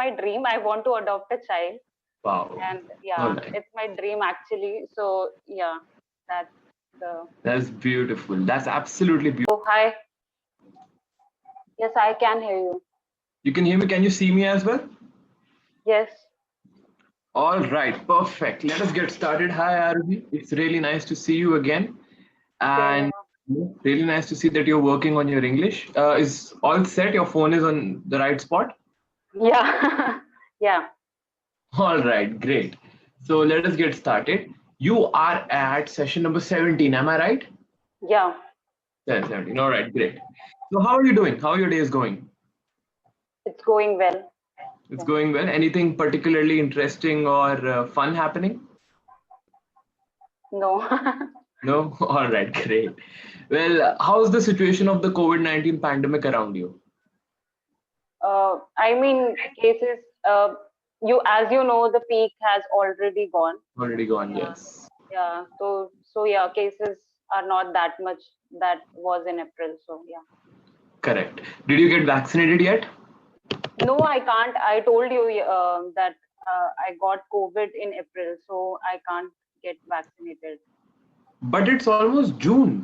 my dream. I want to adopt a child, Wow. and All yeah, right. it's my dream actually. So yeah, that's the. That's beautiful. That's absolutely beautiful. Oh, hi. Yes, I can hear you. You can hear me. Can you see me as well? Yes. All right. Perfect. Let us get started. Hi, Aruhi. It's really nice to see you again. Same And here. really nice to see that you're working on your English. Is all set? Your phone is on the right spot? Yeah. Yeah. All right. Great. So let us get started. You are at session number 17. Am I right? Yeah. Yeah, 17. All right. Great. So how are you doing? How are your days going? It's going well. It's Yeah. going well. Anything particularly interesting or fun happening? No. No? All right, great. Well, how's the situation of the COVID-19 pandemic around you? I mean, cases. As you know, the peak has already gone. Already gone, Yeah. yes. Yeah. So yeah, cases are not that much that was in April. So yeah. Correct. Did you get vaccinated yet? No, I can't. I told you that I got COVID in April, so I can't get vaccinated. But it's almost June.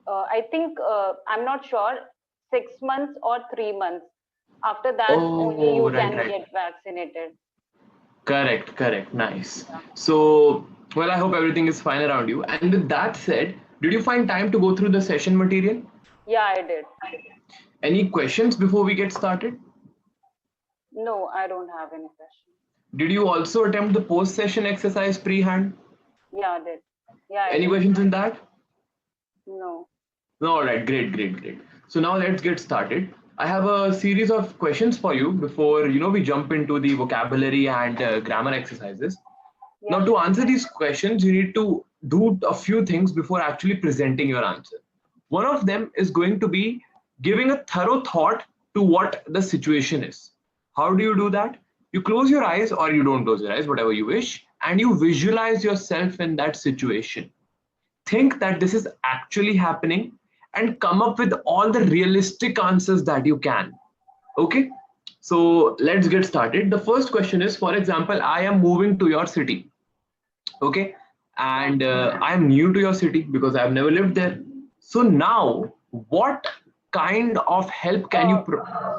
I think I'm not sure. 6 months or 3 months. After that, only Oh, you right, can right. get vaccinated. Correct, correct. Nice. Yeah. So, well, I hope everything is fine around you. And with that said, did you find time to go through the session material? Yeah, I did. Any questions before we get started? No, I don't have any question. Did you also attempt the post-session exercise pre-hand? Yeah, I did. Yeah, I Any did. questions in that? No. All right, great, great, great. So now let's get started. I have a series of questions for you before we jump into the vocabulary and grammar exercises. Yeah, Now, to sure. answer these questions, you need to do a few things before actually presenting your answer. One of them is going to be giving a thorough thought to what the situation is. How do you do that? You close your eyes or you don't close your eyes, whatever you wish, and you visualize yourself in that situation. Think that this is actually happening and come up with all the realistic answers that you can. Okay, so let's get started. The first question is, for example, I am moving to your city. Okay, Yeah. and I am new to your city because I have never lived there. So now what kind of help can you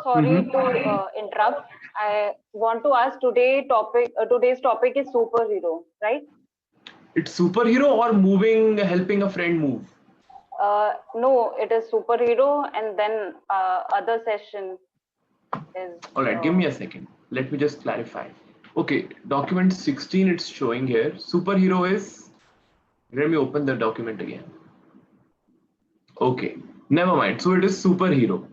Sorry to interrupt. I want to ask today's topic is superhero, right? It's superhero or moving, helping a friend move? No, it is superhero, and then other session is All right, give me a second. Let me just clarify. Okay, document 16, it's showing here. Superhero is, let me open the document again. Okay, never mind. So it is superhero.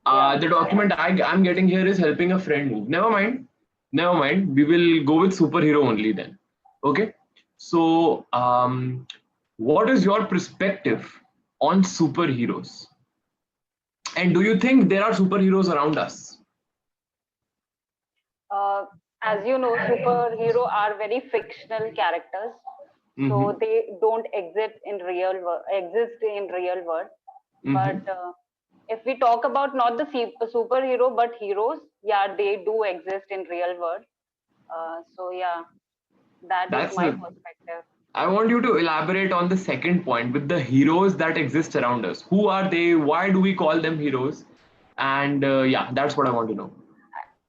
yeah. The document I'm getting here is helping a friend move. Never mind. Never mind. We will go with superhero only then. Okay. So, what is your perspective on superheroes? And do you think there are superheroes around us? Uh, as you know, superhero are very fictional characters, so Mm-hmm. they don't exist in real world. But Mm-hmm. if we talk about not the superhero but heroes, yeah, they do exist in real world. So yeah, that is That's my the. perspective. I want you to elaborate on the second point with the heroes that exist around us. Who are they? Why do we call them heroes? And yeah, that's what I want to know.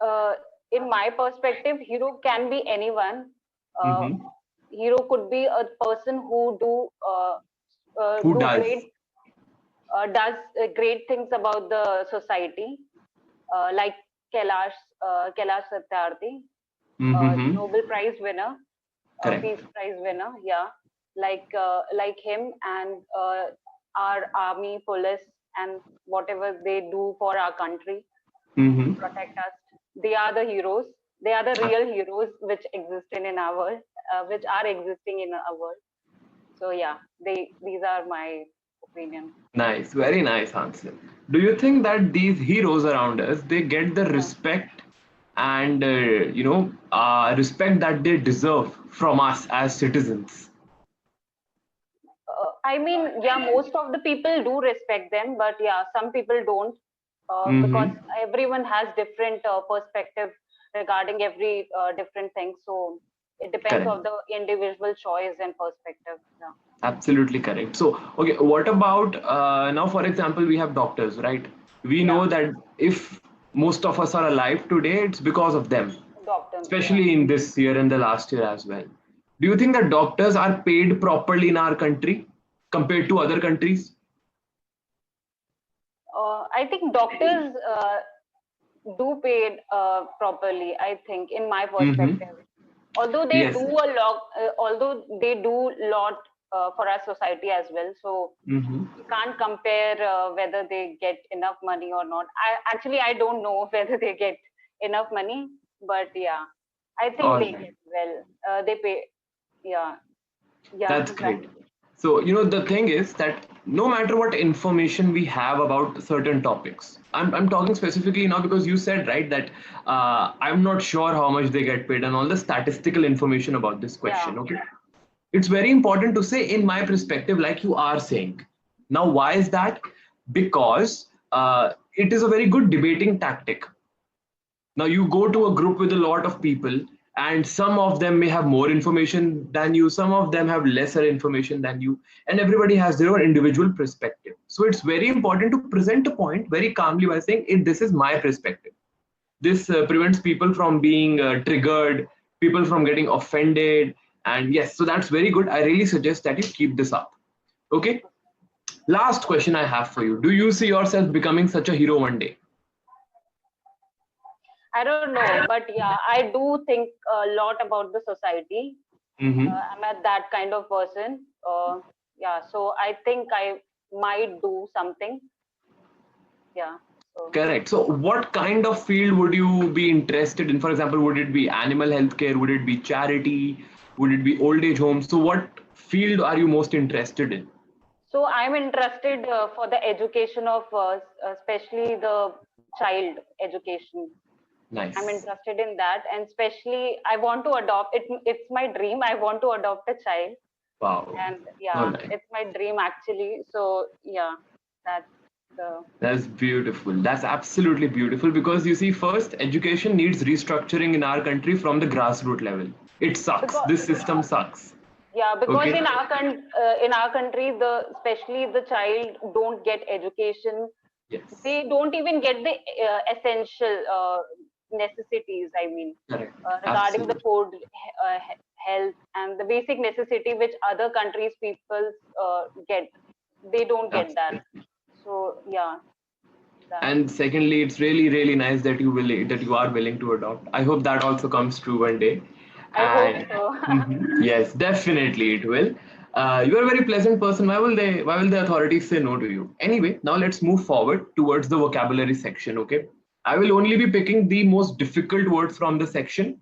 uh, in my perspective, hero can be anyone. Uh, Mm-hmm. Hero could be a person who Who do does? does great things about the society, like Kailash Kailash Satyarthi, Mm-hmm. Nobel Prize winner, Correct. Peace Prize winner. Yeah, like him and our army, police, and whatever they do for our country to Mm-hmm. protect us. They are the heroes. They are the real heroes which exist in our world, which are existing in our world. So yeah, these are my opinion. Nice, very nice answer. Do you think that these heroes around us they get the Yeah. respect and respect that they deserve from us as citizens? I mean, yeah, most of the people do respect them, but yeah, some people don't. because everyone has different perspective regarding every different thing. So it depends Correct. on the individual choice and perspective. Yeah. Absolutely correct. So, okay, what about now, for example, we have doctors, right? We know Yeah. that if most of us are alive today, it's because of them, Doctor. Yeah. especially in this year and the last year as well. Do you think that doctors are paid properly in our country compared to other countries? I think doctors do paid properly. I think, in my Mm-hmm. perspective, although they Yes. do a lot, although they do lot for our society as well. So Mm-hmm. you can't compare whether they get enough money or not. I don't know whether they get enough money, but yeah, I think All they right. get well. They pay. Yeah, yeah, That's right. great. So, the thing is that no matter what information we have about certain topics, I'm talking specifically now because you said, right, that I'm not sure how much they get paid and all the statistical information about this Yeah, question. Okay. It's very important to say, in my perspective, like you are saying. Now, why is that? Because it is a very good debating tactic. Now you go to a group with a lot of people, and some of them may have more information than you, some of them have lesser information than you, and everybody has their own individual perspective. So it's very important to present a point very calmly by saying, this is my perspective. This prevents people from being triggered, people from getting offended. And yes, so that's very good. I really suggest that you keep this up. Okay. Last question I have for you. Do you see yourself becoming such a hero one day? I don't know, but yeah, I do think a lot about the society. Mm-hmm. I'm at that kind of person. Yeah, so I think I might do something. Yeah. So Correct. So, what kind of field would you be interested in? For example, would it be animal healthcare? Would it be charity? Would it be old age homes? So, what field are you most interested in? So I'm interested for the education of, especially the child education. I'm Nice. interested in that, and especially I want to adopt it. It's my dream. I want to adopt a child, Wow. and All yeah, right. it's my dream actually. So yeah, that's the That's beautiful. That's absolutely beautiful because you see, first, education needs restructuring in our country from the grassroots level. It sucks. because This system sucks. yeah, because Okay. in our country, the especially the child don't get education. Yes. They don't even get the essential necessities. I mean, Correct. regarding the Absolutely. food, health, and the basic necessity which other countries people get. They don't get that. Absolutely. So yeah, that. And secondly, it's really, really nice that you are willing to adopt. I hope that also comes true one day. I hope And so. yes, definitely it will. You are a very pleasant person. Why will the authorities say no to you? Anyway, now let's move forward towards the vocabulary section. Okay, I will only be picking the most difficult words from the section.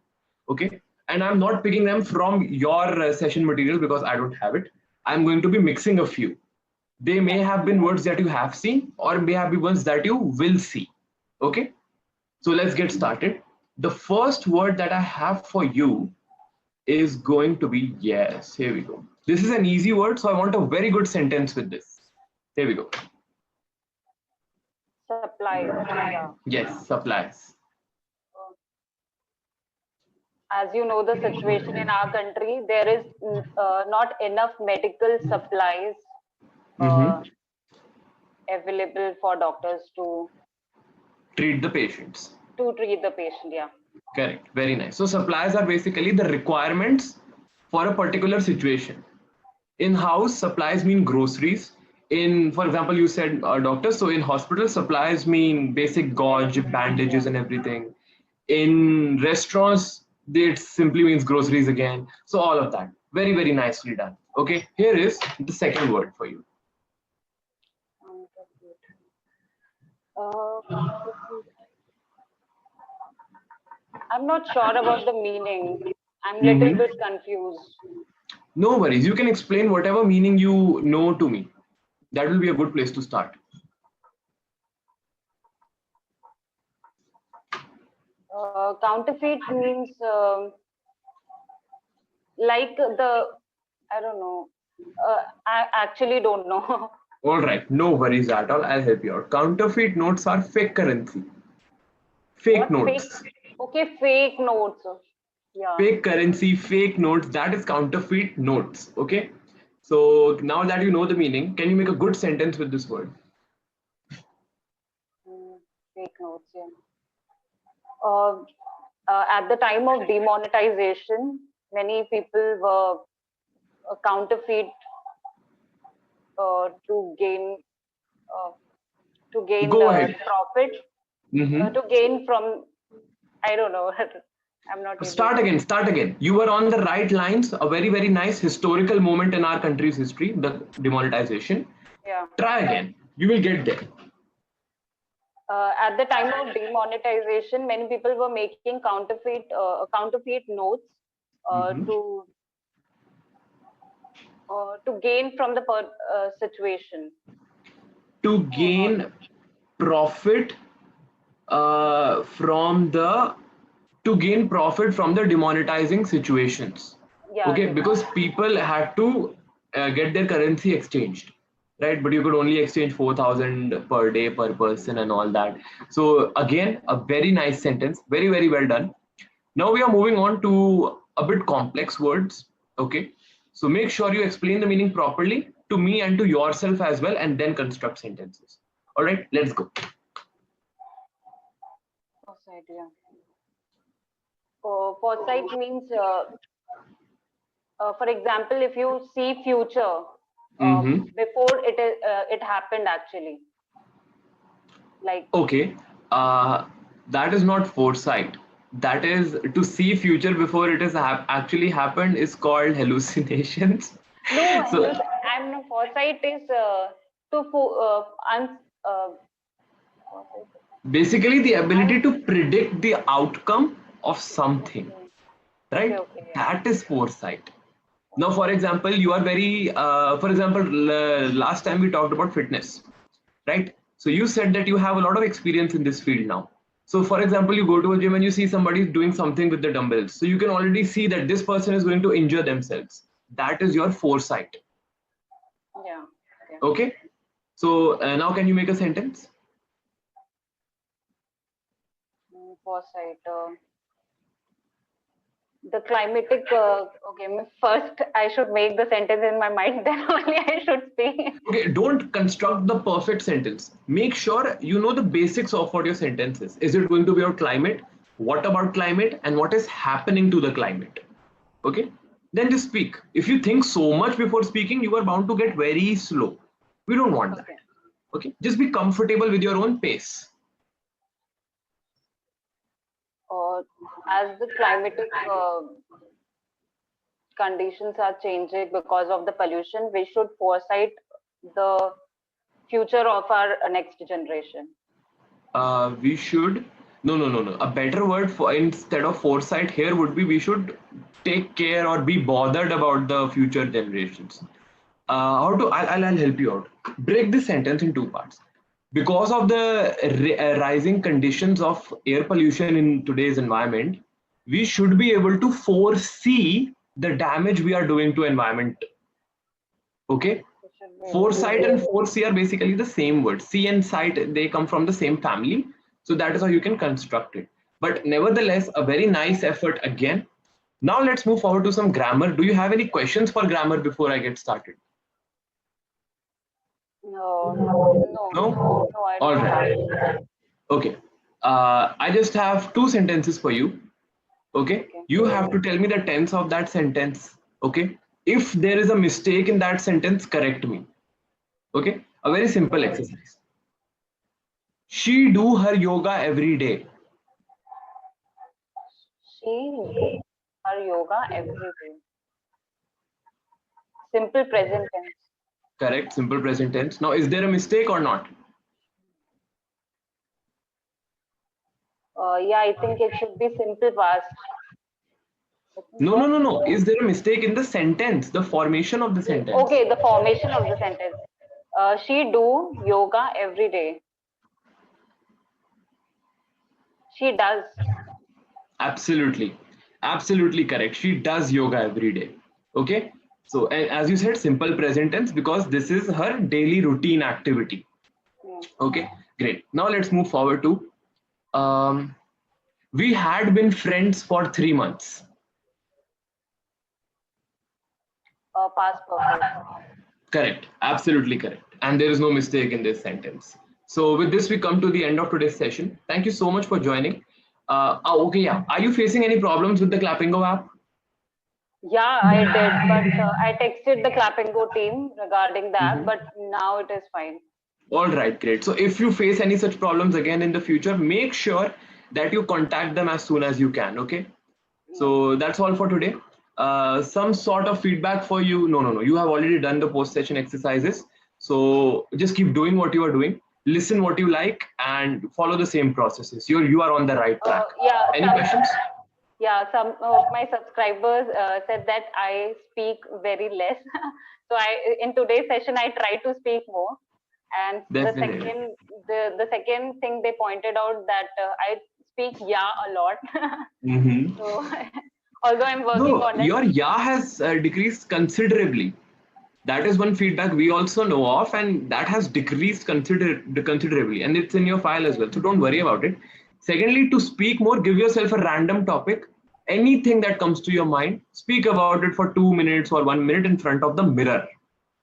Okay, and I'm not picking them from your session material because I don't have it. I'm going to be mixing a few. They may Yeah. have been words that you have seen or may have been ones that you will see. Okay, so let's get started. The first word that I have for you is going to be yes. Here we go. This is an easy word, so I want a very good sentence with this. Here we go. Supplies. Yeah. Yes, supplies. As you know, the situation in our country, there is not enough medical supplies uh, Mm-hmm. available for doctors Treat the patients. to treat the patient. Yeah. Correct. Very nice. So supplies are basically the requirements for a particular situation. In-house supplies mean groceries. In, for example, you said doctors. So in hospital, supplies mean basic gauze, Medicines. bandages, Yeah. and everything. In restaurants, it simply means groceries again. So all of that. Very, very nicely done. Okay, here is the second word for you. Uh, I'm not sure about the meaning. I'm little Mhm. bit confused. No worries. You can explain whatever meaning you know to me. That will be a good place to start. Counterfeit means like the I don't know. I actually don't know. All right, no worries at all. I'll help you out. Counterfeit notes are fake currency. Fake What fake? notes. Okay, fake notes. Yeah. Fake currency, fake notes, that is counterfeit notes. Okay. So now that you know the meaning, can you make a good sentence with this word? Fake notes. Yeah. Uh, at the time of demonetization, many people were counterfeit to gain uh, Go ahead. profit, Mm-hmm. to gain from, I don't know. I'm not able Start to. again, start again. You were on the right lines. A very, very nice historical moment in our country's history, the demonetization. Yeah. Try again. You will get there. At the time of demonetization, many people were making counterfeit notes uh, Mhm. to to gain from the situation. To gain profit from the to gain profit from the demonetizing situations. Yeah, Okay, because people had to get their currency exchanged, right? But you could only exchange 4,000 per day per person and all that. So again, a very nice sentence, very, very well done. Now we are moving on to a bit complex words. Okay, so make sure you explain the meaning properly to me and to yourself as well, and then construct sentences. All right, let's go. foresight. Yeah. Foresight means, for example, if you see future Mm-hmm. before it happened actually, like Okay, that is not foresight. That is to see future before it has actually happened is called hallucinations. no, So I'm no foresight is to uh, foresight. basically, the ability Un- to predict the outcome of something, okay, okay, right? okay, yeah. That is foresight. Now, for Foresight. example, you are very, for example, last time we talked about fitness, right? So you said that you have a lot of experience in this field now. So, for example, you go to a gym and you see somebody doing something with the dumbbells. So you can already see that this person is going to injure themselves. That is your foresight. Yeah. Okay. Okay. So now can you make a sentence? Foresight. The climatic. Okay. First, I should make the sentence in my mind. Then only I should speak. Okay, don't construct the perfect sentence. Make sure you know the basics of what your sentence is. Is it going to be about climate? What about climate? And what is happening to the climate? Okay, then just speak. If you think so much before speaking, you are bound to get very slow. We don't want that. Okay. Okay, just be comfortable with your own pace. As the climatic conditions are changing because of the pollution, we should foresight the future of our next generation. We should, no. A better word for instead of foresight here would be we should take care or be bothered about the future generations. How to, I'll help you out. Break this sentence in two parts. Because of the rising conditions of air pollution in today's environment, we should be able to foresee the damage we are doing to environment. Okay, We should be able to foresight and foresee are basically the same word. See and sight, they come from the same family. So that is how you can construct it. But nevertheless, a very nice effort again. Now let's move forward to some grammar. Do you have any questions for grammar before I get started? no, no, No? no. I All don't have. right. Okay. I just have two sentences for you. Okay. Okay. You have to tell me the tense of that sentence. Okay. If there is a mistake in that sentence, correct me. Okay. A very simple Okay. exercise. She do her yoga every day. She do her yoga every day. Simple present tense. Correct. Simple present tense. Now, is there a mistake or not? Yeah, I think it should be simple past. I think No, no, what? no, no. Is there a mistake in the sentence, the formation of the sentence? Okay, the formation of the sentence. She do yoga every day. She does. Absolutely. Absolutely correct. She does yoga every day. Okay. So as you said, simple present tense because this is her daily routine activity. Yeah. Okay, great. Now let's move forward to we had been friends for 3 months. Past perfect. Correct, absolutely correct. And there is no mistake in this sentence. So with this, we come to the end of today's session. Thank you so much for joining. Okay, yeah. Are you facing any problems with the Clappingo app? Yeah, I did, but I texted the Clappingo team regarding that, but now it is fine. All right, great. So if you face any such problems again in the future, make sure that you contact them as soon as you can. Okay. So that's all for today. Some sort of feedback for you. No. You have already done the post-session exercises. So just keep doing what you are doing. Listen what you like and follow the same processes. You are on the right track. Yeah. Any questions? Yeah, some of my subscribers said that I speak very less. So in today's session, I try to speak more. And Definitely. the second thing they pointed out that I speak yeah a lot. So although I'm working on it. Your yeah has decreased considerably. That is one feedback we also know of, and that has decreased considerably, and it's in your file as well. So don't worry about it. Secondly, to speak more, give yourself a random topic, anything that comes to your mind. Speak about it for 2 minutes or 1 minute in front of the mirror.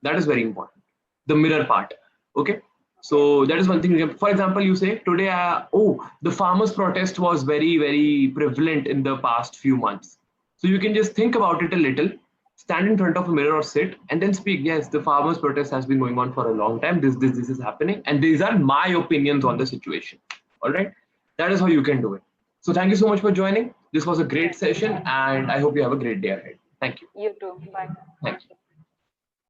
That is very important. The mirror part. Okay. So that is one thing. For example, you say today, the farmers' protest was very, very prevalent in the past few months. So you can just think about it a little, stand in front of a mirror or sit, and then speak. Yes, the farmers' protest has been going on for a long time. This is happening, and these are my opinions on the situation. All right, that is how you can do it. So thank you so much for joining. This was a great session, and I hope you have a great day ahead. Thank you. You too. Bye. Thank you.